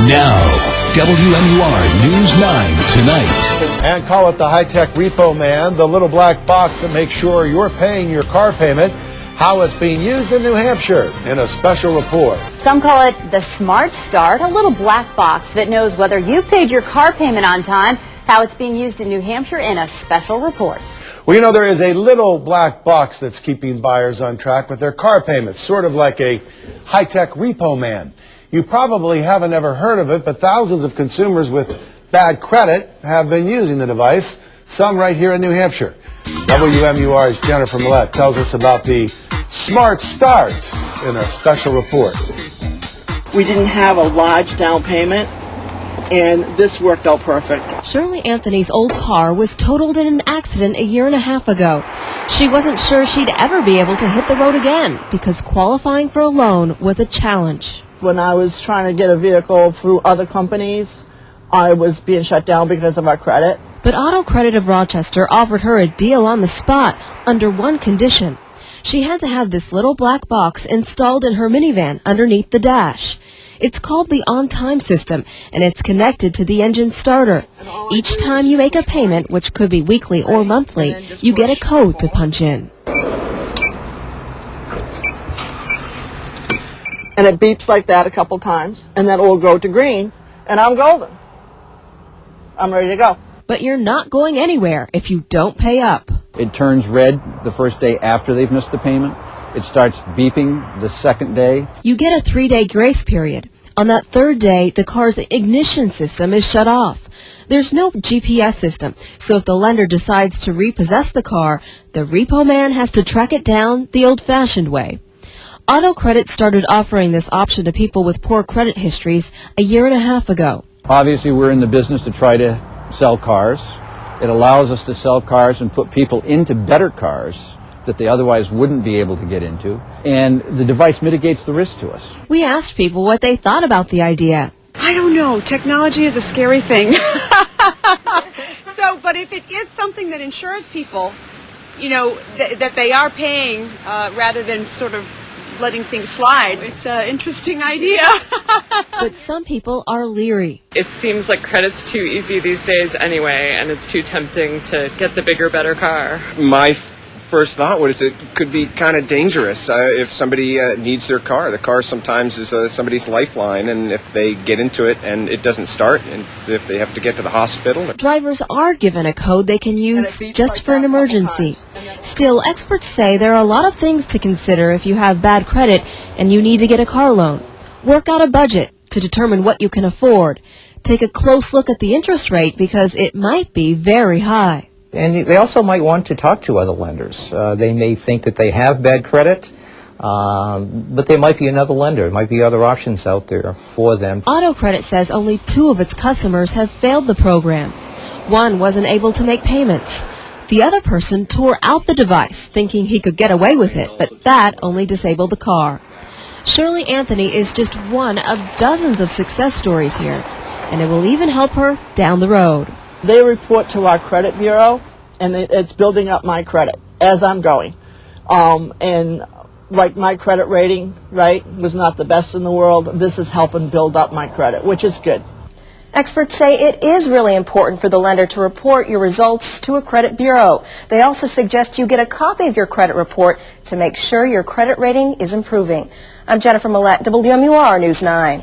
Now, WMUR News 9 Tonight. And call it the high-tech repo man, the little black box that makes sure you're paying your car payment. How it's being used in New Hampshire in a special report. Some call it the Smart Start, a little black box that knows whether you've paid your car payment on time. How it's being used in New Hampshire in a special report. Well, you know, there is a little black box that's keeping buyers on track with their car payments, sort of like a high-tech repo man. You probably haven't ever heard of it, but thousands of consumers with bad credit have been using the device, some right here in New Hampshire. WMUR's Jennifer Millette tells us about the Smart Start in a special report. We didn't have a large down payment, and this worked out perfect. Shirley Anthony's old car was totaled in an accident a year and a half ago. She wasn't sure she'd ever be able to hit the road again because qualifying for a loan was a challenge. When I was trying to get a vehicle through other companies, I was being shut down because of our credit. But Auto Credit of Rochester offered her a deal on the spot under one condition. She had to have this little black box installed in her minivan underneath the dash. It's called the on-time system, and it's connected to the engine starter. Each time you make a payment, which could be weekly or monthly, you get a code to punch in. And it beeps like that a couple times, and then it will go to green, and I'm golden. I'm ready to go. But you're not going anywhere if you don't pay up. It turns red the first day after they've missed the payment. It starts beeping the second day. You get a 3-day grace period. On that third day, the car's ignition system is shut off. There's no GPS system, so if the lender decides to repossess the car, the repo man has to track it down the old-fashioned way. Auto Credit started offering this option to people with poor credit histories a year and a half ago. Obviously, we're in the business to try to sell cars. It allows us to sell cars and put people into better cars that they otherwise wouldn't be able to get into. And the device mitigates the risk to us. We asked people what they thought about the idea. I don't know. Technology is a scary thing. But if it is something that insures people, you know, that they are paying rather than sort of letting things slide, it's an interesting idea. But some people are leery. It seems like credit's too easy these days anyway, and it's too tempting to get the bigger, better car. My first thought was it could be kind of dangerous if somebody needs their car. The car sometimes is somebody's lifeline, and if they get into it and it doesn't start, and if they have to get to the hospital. Drivers are given a code they can use just for an emergency. Still, experts say there are a lot of things to consider if you have bad credit and you need to get a car loan. Work out a budget to determine what you can afford. Take a close look at the interest rate because it might be very high. And they also might want to talk to other lenders. They may think that they have bad credit, but there might be another lender. There might be other options out there for them. Auto Credit says only 2 of its customers have failed the program. One wasn't able to make payments. The other person tore out the device, thinking he could get away with it, but that only disabled the car. Shirley Anthony is just one of dozens of success stories here, and it will even help her down the road. They report to our credit bureau, and it's building up my credit as I'm going. And like my credit rating, right, was not the best in the world. This is helping build up my credit, which is good. Experts say it is really important for the lender to report your results to a credit bureau. They also suggest you get a copy of your credit report to make sure your credit rating is improving. I'm Jennifer Millette, WMUR News 9.